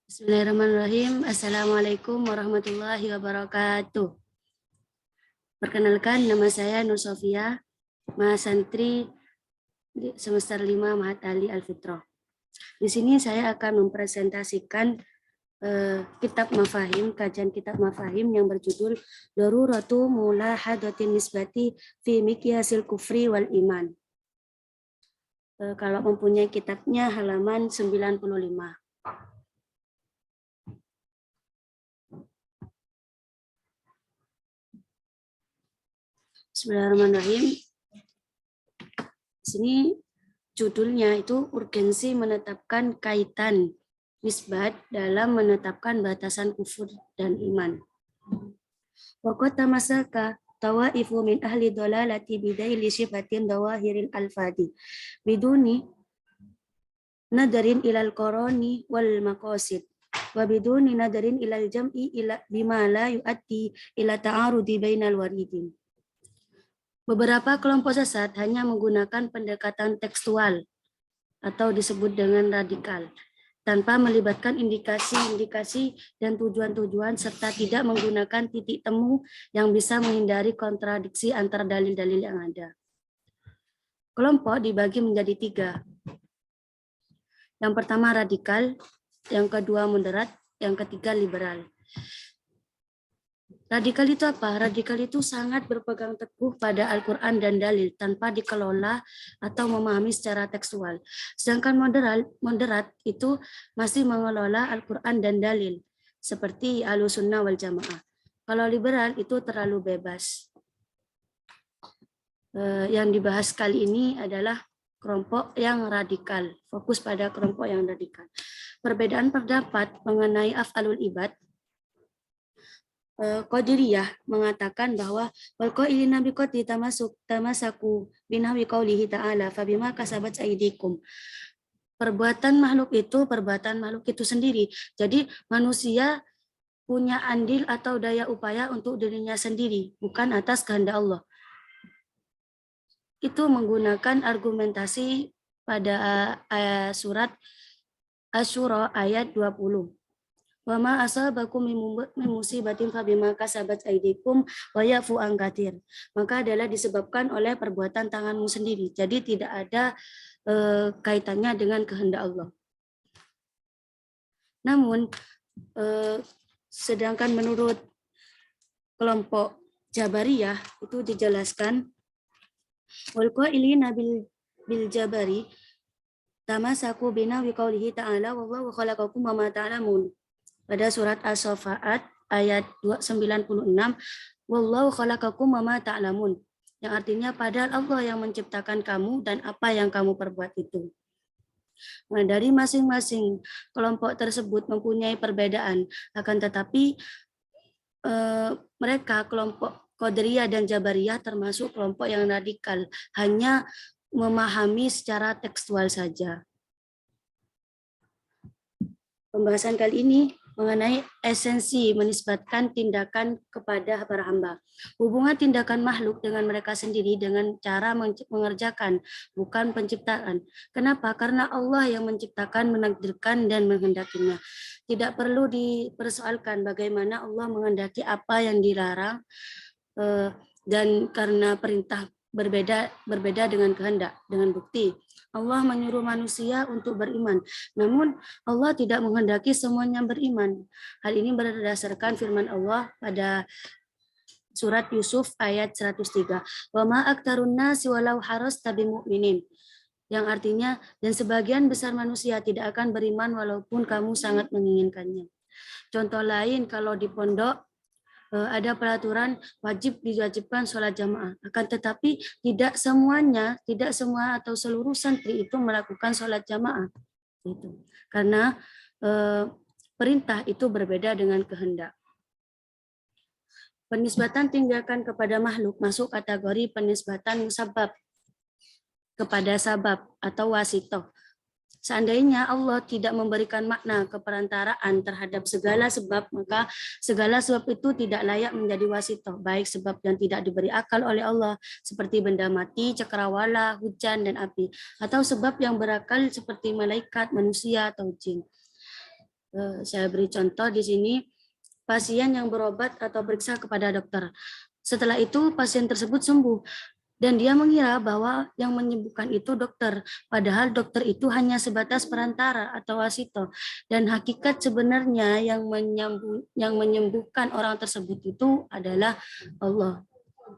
Bismillahirrahmanirrahim. Assalamualaikum warahmatullahi wabarakatuh. Perkenalkan, nama saya Nur Sofia, mahasantri semester 5 Mahat Ali Al-Fitrah. Di sini saya akan mempresentasikan kitab Mafahim, kajian kitab Mafahim yang berjudul Daruratu Mulahadatin Nisbati fi Miqyasil Kufri wal Iman. Kalau mempunyai kitabnya halaman 95. Bismillahirrahmanirrahim. Di sini judulnya itu urgensi menetapkan kaitan nisbat dalam menetapkan batasan kufur dan iman. Waqad tamasaka tawaifu min ahli dhalalati bidaili sifatin dawahiril alfadi biduni nadarin ilal qarani wal maqasid wa biduni nadarin ilal jam'i ila bima la yu'addi ila ta'arudi bainal waridin. Beberapa kelompok sesat hanya menggunakan pendekatan tekstual atau disebut dengan radikal, tanpa melibatkan indikasi-indikasi dan tujuan-tujuan serta tidak menggunakan titik temu yang bisa menghindari kontradiksi antara dalil-dalil yang ada. Kelompok dibagi menjadi 3. Yang pertama radikal, yang kedua moderat, yang ketiga liberal. Radikal itu apa? Radikal itu sangat berpegang teguh pada Al-Quran dan dalil tanpa dikelola atau memahami secara tekstual. Sedangkan moderat itu masih mengelola Al-Quran dan dalil, seperti Ahlussunnah wal Jamaah. Kalau liberal itu terlalu bebas. Yang dibahas kali ini adalah kelompok yang radikal, fokus pada kelompok yang radikal. Perbedaan pendapat mengenai af'alul ibad, Qadiriyah mengatakan bahwa walqailina biqadri tamasaku binahwi qaulihi ta'ala fabima kasabat aydikum. Perbuatan makhluk itu sendiri. Jadi manusia punya andil atau daya upaya untuk dirinya sendiri, bukan atas kehendak Allah. Itu menggunakan argumentasi pada surat Asy-Syura ayat 20. Wa ma asabakum min musibatin fabima kasabat aydikum wa yafu an katsir. Maka adalah disebabkan oleh perbuatan tanganmu sendiri. Jadi tidak ada kaitannya dengan kehendak Allah. Namun sedangkan menurut kelompok Jabariyah itu dijelaskan wal qailina bil jabari tamasaku bina biqaulihi ta'ala wallahu khalaqakum wa ma ta'lamun. Pada surat As-Saffat ayat 96, wallahu khalaqakum wa ma ta'lamun, yang artinya padahal Allah yang menciptakan kamu dan apa yang kamu perbuat itu. Nah, dari masing-masing kelompok tersebut mempunyai perbedaan, akan tetapi mereka kelompok Qadariyah dan Jabariyah termasuk kelompok yang radikal, hanya memahami secara tekstual saja. Pembahasan kali ini mengenai esensi menisbatkan tindakan kepada para hamba. Hubungan tindakan makhluk dengan mereka sendiri dengan cara mengerjakan, bukan penciptaan. Kenapa? Karena Allah yang menciptakan, menakdirkan, dan menghendakinya. Tidak perlu dipersoalkan bagaimana Allah menghendaki apa yang dilarang, dan karena perintah berbeda dengan kehendak, dengan bukti. Allah menyuruh manusia untuk beriman. Namun Allah tidak menghendaki semuanya beriman. Hal ini berdasarkan firman Allah pada surat Yusuf ayat 103. Wa ma aktsarun nasi walau harasta bimu'minin. Yang artinya, dan sebagian besar manusia tidak akan beriman walaupun kamu sangat menginginkannya. Contoh lain, kalau di pondok ada peraturan diwajibkan sholat jamaah. Akan tetapi tidak semua atau seluruh santri itu melakukan sholat jamaah. Itu. Karena perintah itu berbeda dengan kehendak. Penisbatan tindakan kepada makhluk masuk kategori penisbatan musabab kepada sabab atau wasitoh. Seandainya Allah tidak memberikan makna keperantaraan terhadap segala sebab, maka segala sebab itu tidak layak menjadi wasitoh, baik sebab yang tidak diberi akal oleh Allah, seperti benda mati, cakrawala, hujan, dan api, atau sebab yang berakal seperti malaikat, manusia, atau jin. Saya beri contoh di sini, pasien yang berobat atau periksa kepada dokter. Setelah itu pasien tersebut sembuh dan dia mengira bahwa yang menyembuhkan itu dokter, padahal dokter itu hanya sebatas perantara atau wasito, dan hakikat sebenarnya yang menyembuhkan orang tersebut itu adalah Allah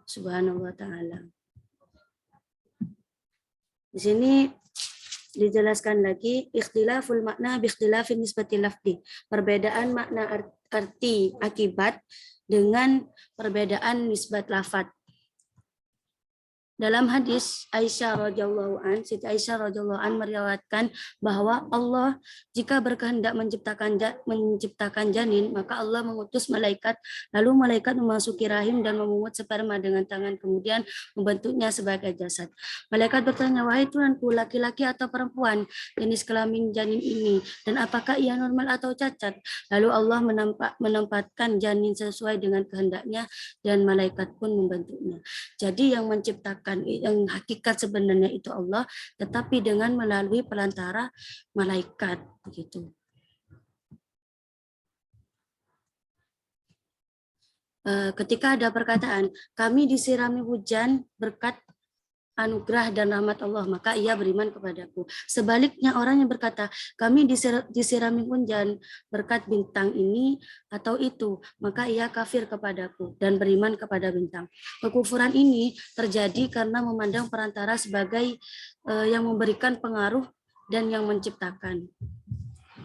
Subhanahu wa taala. Di sini dijelaskan lagi ikhtilaful makna bi ikhtilafin nisbati lafzi, perbedaan makna arti akibat dengan perbedaan nisbat lafaz. Dalam hadis Aisyah radhiyallahu an, Siti Aisyah radhiyallahu an meriwayatkan bahwa Allah jika berkehendak menciptakan janin, maka Allah mengutus malaikat, lalu malaikat memasuki rahim dan memungut sperma dengan tangan, kemudian membentuknya sebagai jasad. Malaikat bertanya, wahai Tuhanku, laki-laki atau perempuan jenis kelamin janin ini, dan apakah ia normal atau cacat? Lalu Allah menempatkan janin sesuai dengan kehendaknya dan malaikat pun membentuknya. Jadi yang menciptakan, yang hakikat sebenarnya itu Allah, tetapi dengan melalui perantara malaikat, begitu. Ketika ada perkataan, kami disirami hujan berkat anugerah dan rahmat Allah, maka ia beriman kepadaku. Sebaliknya orang yang berkata, kami disirami hujan berkat bintang ini atau itu, maka ia kafir kepadaku dan beriman kepada bintang. Kekufuran ini terjadi karena memandang perantara sebagai yang memberikan pengaruh dan yang menciptakan.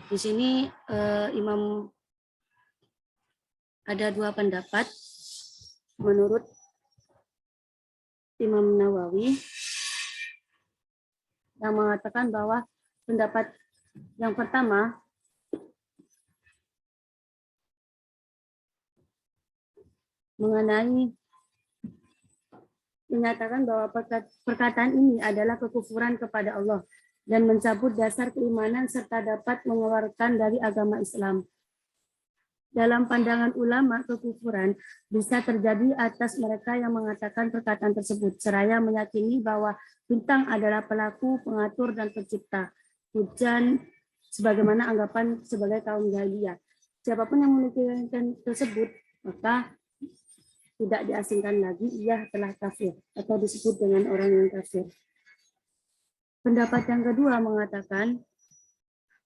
Di sini Imam ada dua pendapat menurut Imam Nawawi yang mengatakan bahwa pendapat yang pertama mengenai menyatakan bahwa perkataan ini adalah kekufuran kepada Allah dan mencabut dasar keimanan serta dapat mengeluarkan dari agama Islam. Dalam pandangan ulama, kekufuran bisa terjadi atas mereka yang mengatakan perkataan tersebut, seraya meyakini bahwa bintang adalah pelaku, pengatur, dan pencipta hujan, sebagaimana anggapan sebagai kaum jahiliyah. Siapapun yang memikirkan tersebut, maka tidak diasingkan lagi, ia telah kafir, atau disebut dengan orang yang kafir. Pendapat yang kedua mengatakan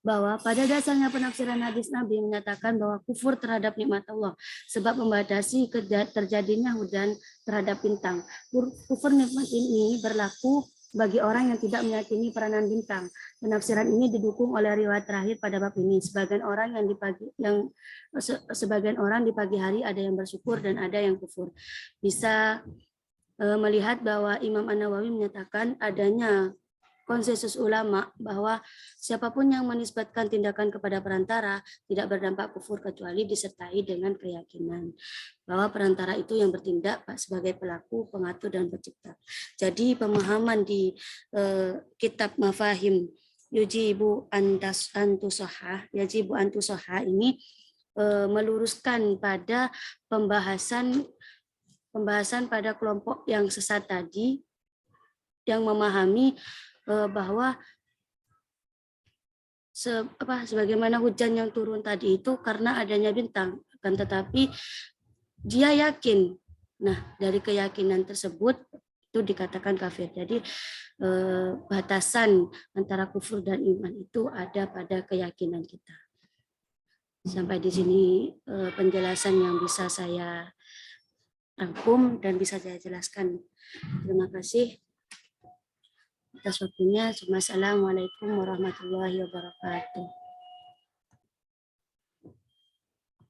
bahwa pada dasarnya penafsiran hadis Nabi menyatakan bahwa kufur terhadap nikmat Allah sebab membatasi terjadinya hujan terhadap bintang. Kufur nikmat ini berlaku bagi orang yang tidak meyakini peranan bintang. Penafsiran ini didukung oleh riwayat terakhir pada bab ini. Sebagian orang di pagi hari ada yang bersyukur dan ada yang kufur. Bisa melihat bahwa Imam An-Nawawi menyatakan adanya konsensus ulama bahwa siapapun yang menisbatkan tindakan kepada perantara tidak berdampak kufur kecuali disertai dengan keyakinan bahwa perantara itu yang bertindak sebagai pelaku, pengatur, dan pencipta. Jadi pemahaman di kitab Mafahim Yajibu Antusoha ini meluruskan pada pembahasan pada kelompok yang sesat tadi, yang memahami bahwa sebagaimana hujan yang turun tadi itu karena adanya bintang, akan tetapi dia yakin. Nah, dari keyakinan tersebut itu dikatakan kafir. Jadi batasan antara kufur dan iman itu ada pada keyakinan kita. Sampai di sini penjelasan yang bisa saya rangkum dan bisa saya jelaskan. Terima kasih atas waktunya. Assalamualaikum warahmatullahi wabarakatuh.